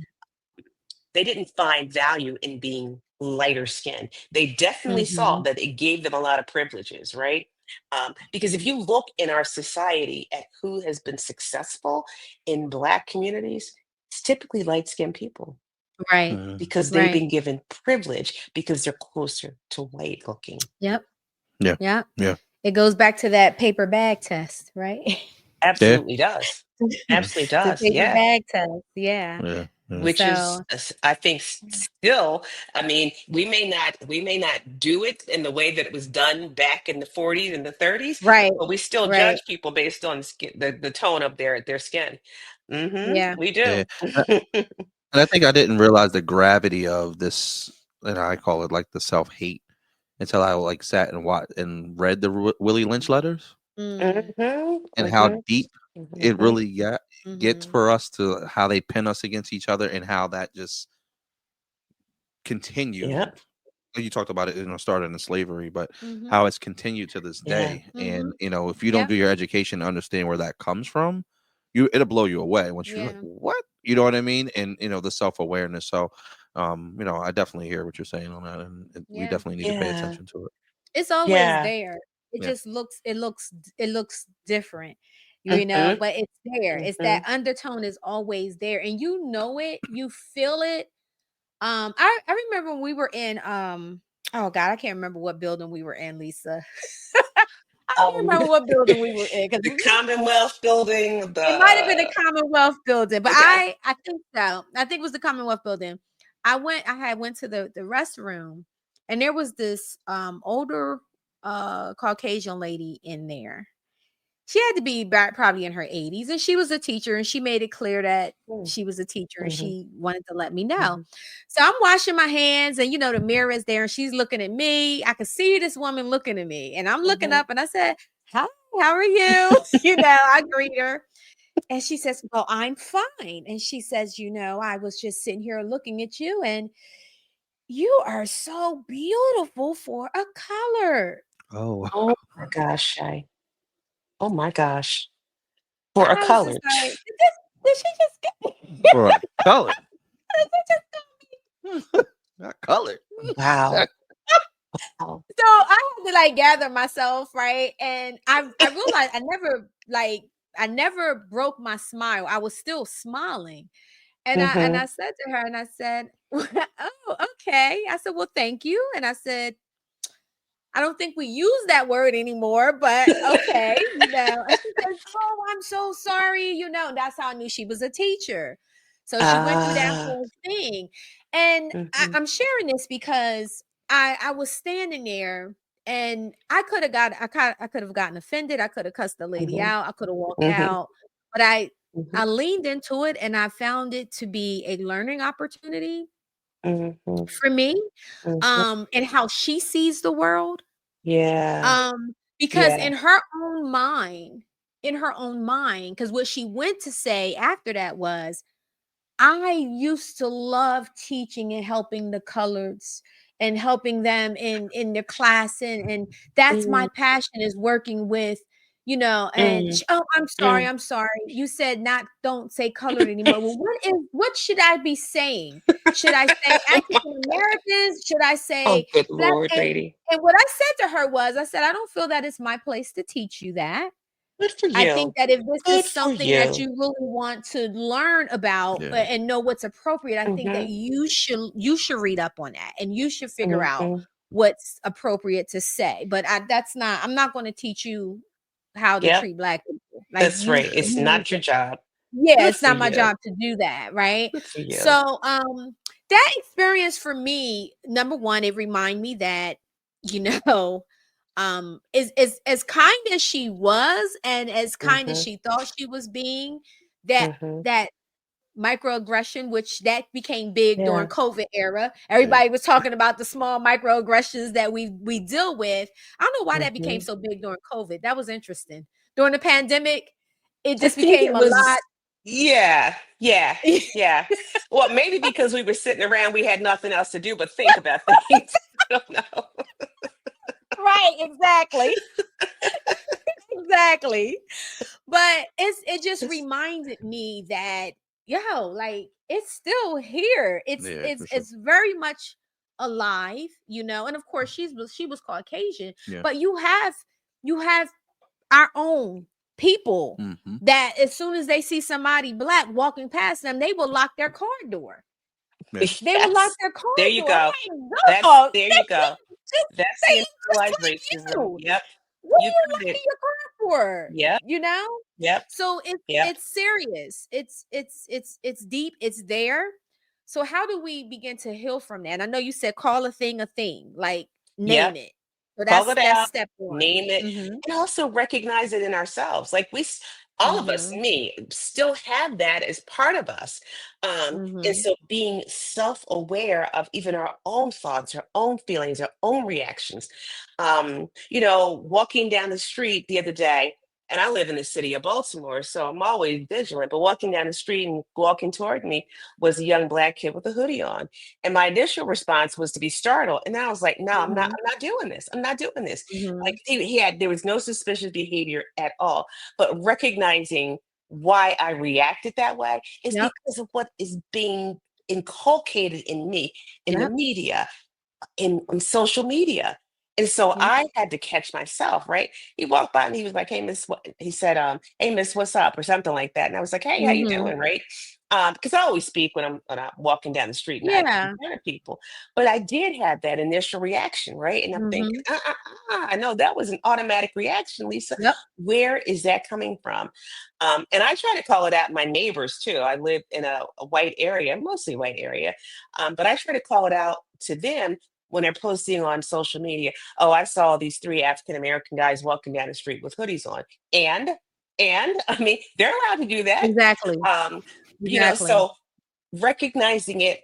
they didn't find value in being lighter skinned. They definitely saw Mhm. that it gave them a lot of privileges, right? Because if you look in our society at who has been successful in Black communities, it's typically light skinned people Right. Mhm. because they've Right. been given privilege because they're closer to white looking. Yep. Yeah. Yep. Yeah. It goes back to that paper bag test, right? Yeah. Absolutely does. Yeah. Absolutely The does. paper Yeah. bag test. Yeah. Yeah. Yeah. Which is So, I think still, I mean, we may not do it in the way that it was done back in the 40s and the 30s, right. but we still Right. judge people based on the tone of their skin. Yeah. We Yeah. do. And I think I didn't realize the gravity of this, and I call it like the self-hate, until I like sat and read the Willie Lynch letters, Mm. Mhm, and how mhm, deep it mhm. really gets Mhm. for us, to how they pin us against each other, and how that just continued. Yep. You talked about it, started in slavery, but Mhm. how it's continued to this Yeah. day. Mhm. And if you don't Yep. do your education to understand where that comes from, it'll blow you away once you're like, Yeah. what? You know what I mean? And the self-awareness. So I definitely hear what you're saying on that, and we Yeah. definitely need to pay Yeah. attention to it. It's always Yeah. there. It Yeah. just looks different, Mhm, but it's there. It's that mhm, undertone is always there, and you know it, you feel it. I remember when we were in oh God, I can't remember what building we were in, Lisa. I can't um, remember what building we were in because the Commonwealth Building, it might have been the the Commonwealth building, but okay. I think so. I think it was the Commonwealth building. I went to the restroom, and there was this older Caucasian lady in there. She had to be back probably in her 80s, and she was a teacher, and she made it clear that Mm, she was a teacher and mhm, she wanted to let me know. mhm, So I'm washing my hands, and the mirror is there, and she's looking at me. I could see this woman looking at me, and I'm looking mhm. up, and I said, "Hi, how are you?" I greet her. And she says, "Well, I'm fine." And she says, "I was just sitting here looking at you, and you are so beautiful for a color." Oh, Oh my gosh, Shay. Oh my gosh. For And a I was just colored. like, did she just get me? for a color, Did she just not color. Wow. Wow. So I had to like gather myself, right? And I realized I never broke my smile. I was still smiling. And I Mhm, said to her, and I said, "Oh, okay." I said, "Well, thank you." And I said, "I don't think we use that word anymore, but okay. And she says, "Oh, I'm so sorry." And that's how I knew she was a teacher. So she went through that Ah, whole thing. And mhm, I'm sharing this because I was standing there, and I could have gotten offended. I could have cussed the lady mhm, out. I could have walked mhm, out. But I mhm, leaned into it, and I found it to be a learning opportunity mhm, for me, mhm. and how she sees the world. Yeah. Because Yeah. in her own mind, because what she went to say after that was, "I used to love teaching and helping the coloreds and helping them in their class, and that's my Mm, passion, is working with, and mm, oh, I'm sorry, mm. I'm sorry. You said not don't say colored anymore." Well, what should I be saying? Should I say African Americans? Should I Oh, say good black? Lord, lady. And what I said to her was, I said, "I don't feel that it's my place to teach you that." Good for I you. think that if this Good is for something that you. you really want to learn about Yeah. and know what's appropriate, I think that Mm-hmm. you should read up on that and you should figure out Mm-hmm. what's appropriate to say. But I'm not going to teach you how to Yep. treat Black people. Like That's right. It's you need not your to, job. yeah, Good it's for not my you. job to do that, right? Good for you. So, that experience for me, number one, it reminded me that, you know, is as kind as she was and as kind as Mm-hmm. she thought she was being, that Mm-hmm. that microaggression, which that became big during Yeah. COVID era. Yeah. Everybody was talking about the small microaggressions that we deal with. I don't know why that became Mm-hmm. so big during COVID. That was interesting. During the pandemic, it I just think became it a lot. was, yeah, yeah, yeah. Well, maybe because we were sitting around, we had nothing else to do but think about things. I don't know. Right, exactly. Exactly. But it just reminded me that, yo, like it's still here. It's Yeah, it's for sure. it's very much alive, and of course she was Caucasian, Yeah. but you have our own people Mm-hmm. that as soon as they see somebody Black walking past them, they will lock their car door. Yeah. They will lock Yes. their car There you door. I'm go. like, dog, There they you go. just That's the they just internalized like racism. you. Yep. What are You you got it. locking your car for? Yep. You know? Yep. So it's Yep. it's serious. It's deep. It's there. So how do we begin to heal from that? And I know you said call a thing, like Yep. name it. So Call it that's out, step one. name it, Mm-hmm. and also recognize it in ourselves. Like all of us, Mm-hmm. me, still have that as part of us. And Mm-hmm. so being self-aware of even our own thoughts, our own feelings, our own reactions. Walking down the street the other day, and I live in the city of Baltimore, so I'm always vigilant. But walking down the street and walking toward me was a young Black kid with a hoodie on. And my initial response was to be startled. And then I was like, no, Mm-hmm. I'm not doing this. I'm not doing this. Mm-hmm. Like there was no suspicious behavior at all. But recognizing why I reacted that way is Yep. because of what is being inculcated in me in the Yep. media, on social media. And so Yep. I had to catch myself, right? He walked by and he was like, "Hey, Miss," he said, "Hey, Miss, what's up?" or something like that. And I was like, "Hey, how you Mm-hmm. doing?" Right? Because I always speak when I'm walking down the street and I Yeah. encounter people. But I did have that initial reaction, right? And I'm thinking, Mm-hmm. I know that was an automatic reaction, Lisa. Yep. Where is that coming from? And I try to call it out my neighbors too. I live in a white area, mostly white area, but I try to call it out to them when they're posting on social media. Oh, I saw these three African American guys walking down the street with hoodies on. And I mean, they're allowed to do that. Exactly. Um, Exactly. so recognizing it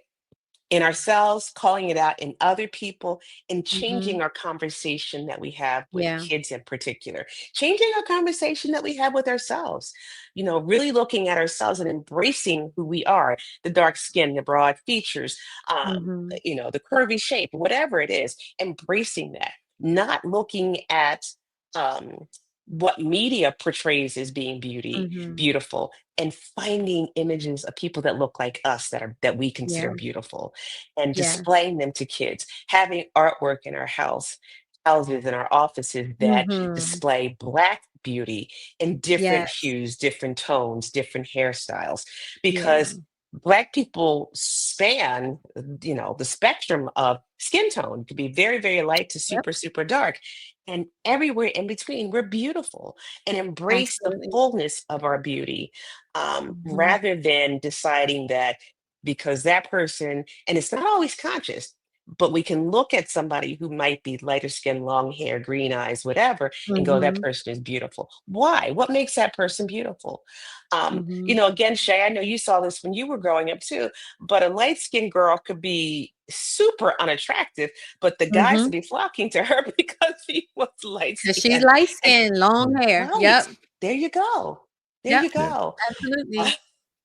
in ourselves, calling it out in other people, and Mm-hmm. changing our conversation that we have with Yeah. kids in particular, changing our conversation that we have with ourselves, really looking at ourselves and embracing who we are, the dark skin, the broad features, Mm-hmm. the curvy shape, whatever it is, embracing that, not looking at um, what media portrays as being Mm-hmm. beautiful, and finding images of people that look like us that we Yeah. consider beautiful and Yeah. displaying them to kids, having artwork in our houses and our offices that Mm-hmm. display Black beauty in different Yes. hues, different tones, different hairstyles, Yeah. because Black people span, the spectrum of skin tone. It could be very, very light to Yep. super, super dark. And everywhere in between, we're beautiful and embrace the Absolutely. fullness of our beauty, Mhm. rather than deciding that because that person, and it's not always conscious, but we can look at somebody who might be lighter skin, long hair, green eyes, whatever, and go, that Mhm. person is beautiful. Why? What makes that person beautiful? Mhm. Again, Shay, I know you saw this when you were growing up too, but a light skinned girl could be super unattractive, but the guys would Mhm. be flocking to her because she was light 'Cause she's skinned. light And skinned, long hair. right, Yep. there you go. There Yep. you Yeah. go. Absolutely. Yeah,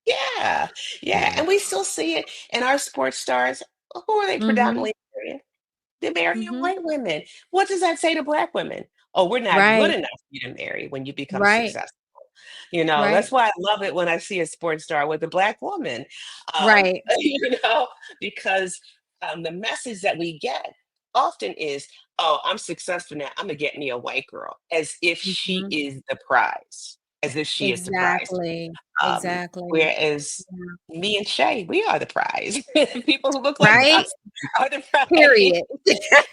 yeah, Yeah. and we still see it in our sports stars. Who are they Mhm. predominantly marrying? They're marrying Mhm. white women. What does that say to Black women? Oh, we're not good Right. enough for you to marry when you become Right. successful. Right. That's why I love it when I see a sports star with a Black woman, um, Right. because the message that we get often is, oh, I'm successful now, I'm gonna get me a white girl, as if she Mhm. is the prize, as if she is the prize. Exactly. Um, Exactly. whereas Yeah. me and Shay, we are the prize. People who look like Right? us are the prize. Period.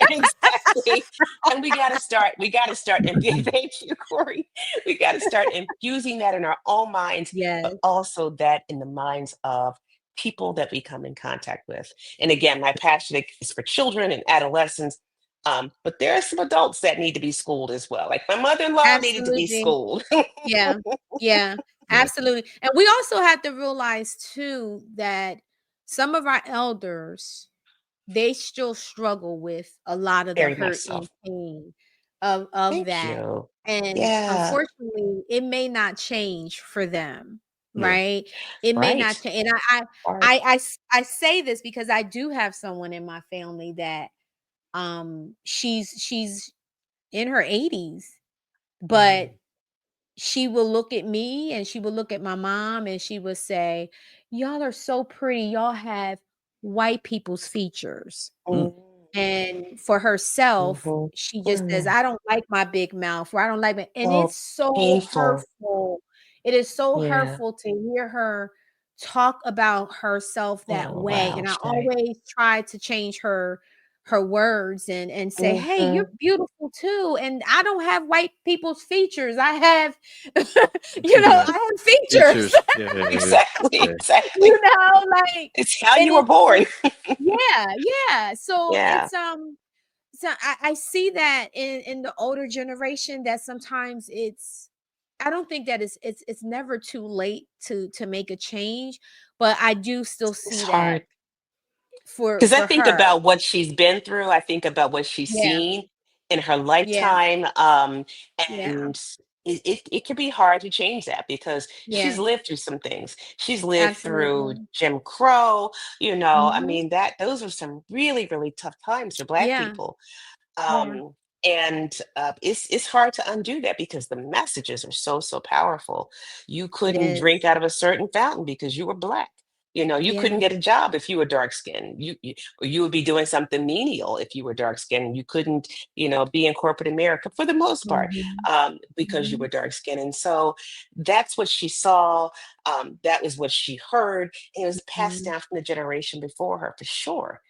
Exactly. And we gotta start, and thank you, Corey. We gotta start infusing that in our own minds, but Yes. also that in the minds of people that we come in contact with. And again, my passion is for children and adolescents. But there are some adults that need to be schooled as well. Like my mother-in-law needed to be Absolutely. schooled. Yeah. Yeah. Yeah. Absolutely. And we also have to realize too that some of our elders, they still struggle with a lot of the Very much hurt so. and pain of Thank that. you. And Yeah. unfortunately, it may not change for them, Yeah. right? It may not Right. change. And Right. I say this because I do have someone in my family that she's in her 80s, but Mm. she will look at me and she will look at my mom and she will say, "Y'all are so pretty. Y'all have white people's features." Mm. Mm. And for herself, Mhm. she just says, Mm. "I don't like my big mouth," or "I don't like it." And So it's so painful. hurtful. It is so Yeah. hurtful to hear her talk about herself that Oh, way. wow, And I Shay. always try to change her words and say, "Hey, you're Mhm. beautiful too. And I don't have white people's features. I have, Yeah. I have features." Features. Yeah. Yeah. Yeah. Exactly, Yeah. exactly. Like, It's how and you were born. yeah, yeah. So Yeah. so I see that in the older generation that sometimes I don't think that it's never too late to make a change, but I do still It's see that hard. Because I for think her. about what she's been through, I think about what she's Yeah, seen in her yeah, lifetime, yeah, and it can be hard to change that because she's yeah, lived through some things. She's lived through absolutely. Jim Crow, I Hmm. mean, that those are some really, really tough times for Black Yeah, people. yeah, And it's hard to undo that because the messages are so powerful. You it couldn't is. drink out of a certain fountain because you were Black. You couldn't Yeah. get a job if you were dark skinned. Or you would be doing something menial if you were dark skinned. You couldn't, be in corporate America for the most part, Hmm. because you Hmm. were dark skinned. And so that's what she saw. That was what she heard. And it was passed Hmm. down from the generation before her for sure.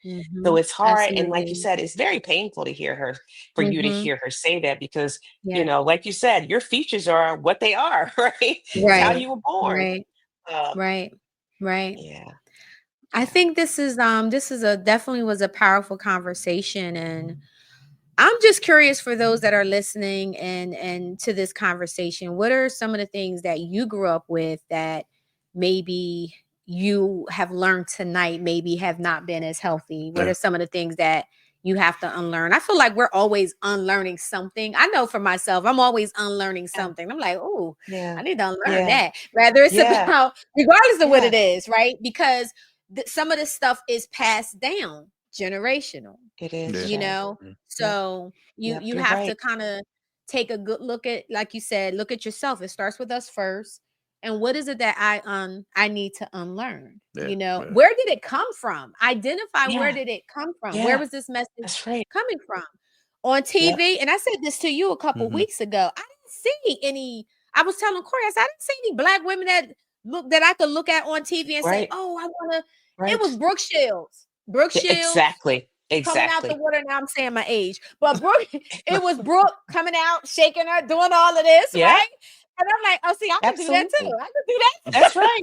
So Hmm. it's hard, and like you Absolutely. said, it's very painful to hear her, for you to Hmm. hear her say that because, Yeah. like you said, your features are what they are, right? It's how Right. you were born. Right. Um, Right. Right. yeah, I yeah. think this is a definitely was a powerful conversation, and I'm just curious for those that are listening and to this conversation, what are some of the things that you grew up with that maybe you have learned tonight maybe have not been as healthy? What Yeah. are some of the things that you have to unlearn? I feel like we're always unlearning something. I know for myself, I'm always unlearning Yeah, something. I'm like, "Oh, yeah, I need to unlearn yeah, that." Rather it's yeah, about regardless of what yeah. it is, right? Because some of this stuff is passed down generational, It is, Yeah. you Shay. know. Mm. Yep, So yep. you You're have to right. kind of take a good look at, like you said, look at yourself. It starts with us first. And what is it that I need to unlearn? Yeah. Yeah. Where did it come from? Identify, where Yeah, did it come from? Where yeah. was this message That's right. coming from? On Yep. TV, and I said this to you a couple Hmm. weeks ago. I didn't see any. I was telling Corey, I said I didn't see any black women that I could look at on TV and say, Right. "Oh, I want to." It was Right. Brooke Shields. Brooke Yeah, Shields exactly. coming out the Exactly. water. Now I'm saying my age, but Brooke, it was Brooke coming out, shaking her, doing all of this, Yeah. right? And I'm like, "Oh, see, I can do that too. Absolutely. I can do that, That's right.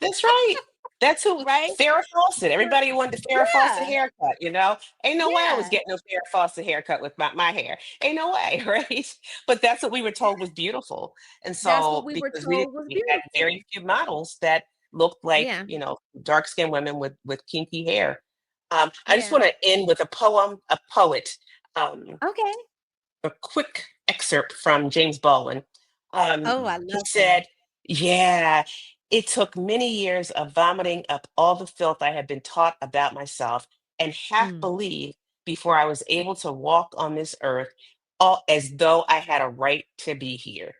That's right. That's who right?" Farrah Fawcett. Everybody wanted the Farrah Fawcett Yeah, haircut. Ain't no way I was yeah. getting no Farrah Fawcett haircut with my hair. Ain't no way, right? But that's what we were told was beautiful. And That's what so we were because we didn't told was we had beautiful. very few models that looked like, Yeah, dark skinned women with kinky hair. I just yeah. want to end with a poet. Um, Okay. a quick excerpt from James Baldwin. Oh, I He love him. said, "Yeah, it took many years of vomiting up all the filth I had been taught about myself and half Mm. believe before I was able to walk on this earth, all as though I had a right to be here."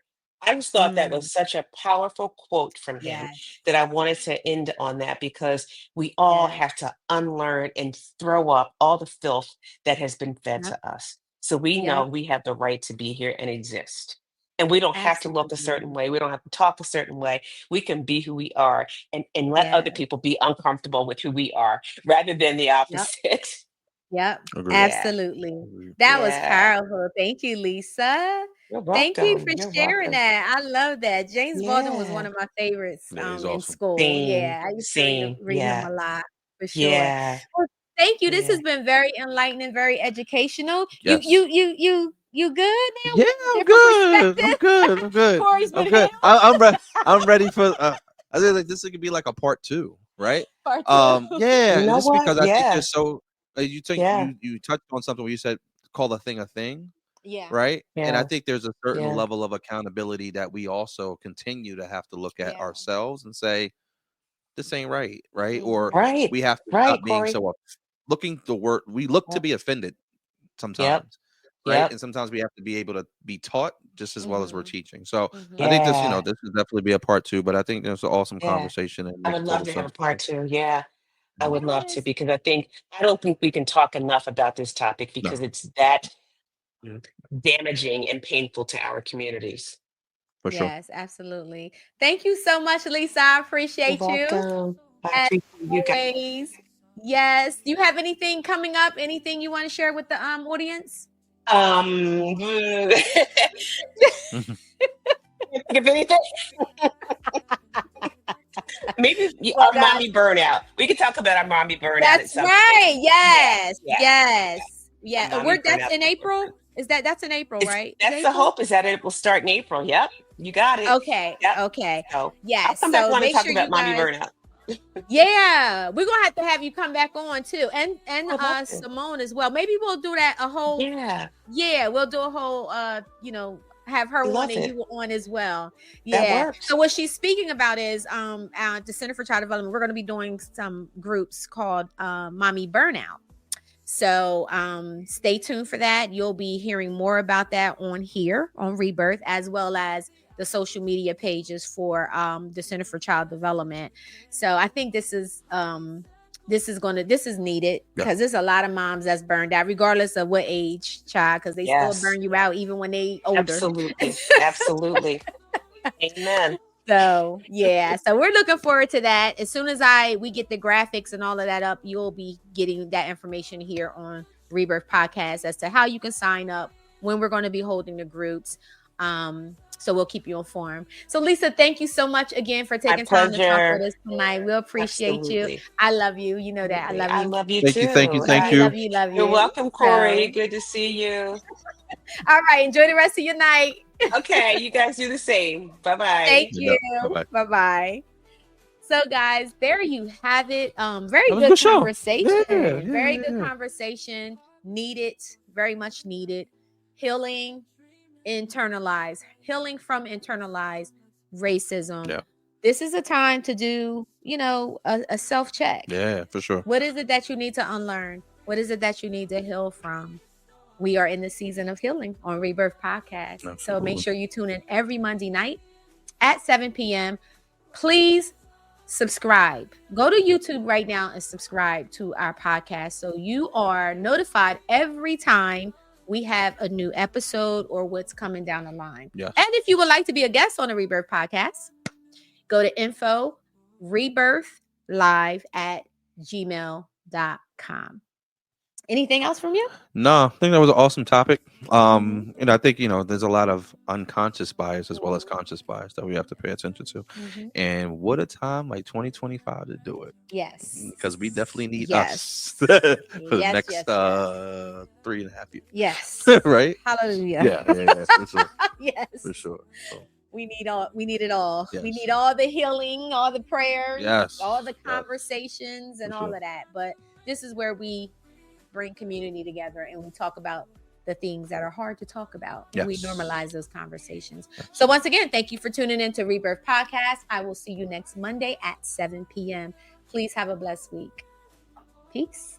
I just thought that was such a powerful quote from him Yes. that I wanted to end on that, because we all Yes. have to unlearn and throw up all the filth that has been fed Yep. to us. So we know Yep. we have the right to be here and exist. And we don't have to look a certain Absolutely. way. We don't have to talk a certain way. We can be who we are, and let other Yes. people be uncomfortable with who we are rather than the Yep. opposite. Yep. Agreed. Yeah. Absolutely. Agreed. That was Yeah. powerful. Thank you, Lisa. You're Thank you welcome. for You're sharing welcome. that. I love that. James Baldwin was one Yeah. of my favorites Yeah, he's in awesome. school. Same. Yeah, I used to Same. read him Yeah. a lot for sure. Yeah. Well, thank you. This Yeah. has been very enlightening, very educational. Yes. You good now? Yeah, I'm Different good. I'm perspective. good. I'm good. Corey's I'm been good. held. I'm ready for. I think like this could be like a part 2, right? Part two. Yeah, You know just because what? I think Yeah. there's so you think Yeah. you touched on something where you said call a thing, Yeah. right? And I Yeah. think there's a certain Yeah. level of accountability that we also continue to have to look at Yeah. ourselves and say this ain't right, right? Or Mhm. Right. we have to Right, stop being Corey. so looking the word. We look to Yep. be offended Yep. sometimes, right? Yep. And sometimes we have to be able to be taught just as well as we're Mhm. teaching. So Mhm. I think this, Yeah. this could definitely be a part 2, but I think there's an awesome Yeah. conversation and I makes would love total to have a sense. part 2. Yeah. I would love to, Yes. because I don't think we can talk enough about this topic, No, because it's that damaging and painful to our communities. for sure. Yes, absolutely. Thank you so much, Lisa. I You're appreciate you. welcome. I As appreciate you guys. always. Yes. Do you have anything coming up? Anything you want to share with the audience? If anything, maybe Well, our guys, mommy burnout. We could talk about our mommy burnout at that's some right. point. Yes. Yeah. Yes. Yeah. Yeah. Mommy That's burnout. in April. That's in April, right? Is That's the April? hope, is that it will start in April. Yep. You got it. Okay. Yep. Okay. So I'll Yes. come back So on and make talk sure about you mommy guys. burnout. Yeah, we're gonna have you come back on too, and I'd love to. Simone as well. Maybe we'll do that a whole. Yeah. Yeah, we'll do a whole. Have her on Love and it. you on as well. That Yeah. works. So what she's speaking about is the Center for Child Development. We're going to be doing some groups called Mommy Burnout. So stay tuned for that. You'll be hearing more about that on here on Rebirth, as well as the social media pages for the Center for Child Development. So I think this is needed, because there's a lot of moms that's burned out, regardless of what age child, because they still burn you out even when they older. Absolutely. Absolutely. Amen. So yeah, so we're looking forward to that. As soon as we get the graphics and all of that up, you'll be getting that information here on Rebirth Podcast as to how you can sign up, when we're going to be holding the groups. So we'll keep you informed. So Lisa, thank you so much again for taking time to talk with us tonight. We appreciate you. I love you. You know that. I love you. I love you Thank too. you. Thank you. Thank I you. love you. Love you. You're welcome, Corey. So, Good to see you. all right. Enjoy the rest of your night. Okay. You guys do the same. Bye-bye. Thank you. Bye-bye. Bye-bye. So guys, there you have it. Very That was a good good show. conversation. Yeah, Very yeah, good yeah. conversation. Needed, very much needed. Healing from internalized racism. Yeah. This is a time to do, a self-check. Yeah, for sure. What is it that you need to unlearn? What is it that you need to heal from? We are in the season of healing on Rebirth Podcast. Absolutely. So make sure you tune in every Monday night at 7 p.m. Please subscribe. Go to YouTube right now and subscribe to our podcast, so you are notified every time we have a new episode or what's coming down the line. Yes. And if you would like to be a guest on the Rebirth Podcast, go to info@rebirthlive@gmail.com. Anything else from you? No, I think that was an awesome topic. And I think, there's a lot of unconscious bias as well as conscious bias that we have to pay attention to. And what a time like 2025 to do it. Yes. Because we definitely need Yes. us for the Yes, next yes, 3.5 years. Yes. Right? Hallelujah. Yeah, for sure. Yes. For sure. So, we need it all. Yes. We need all the healing, all the prayers, yes. all the conversations, and For all sure. of that. But this is where we bring community together and we talk about the things that are hard to talk about. And we Yes. normalize those conversations. So once again, thank you for tuning in to Rebirth Podcast. I will see you next Monday at 7 p.m. Please have a blessed week. Peace.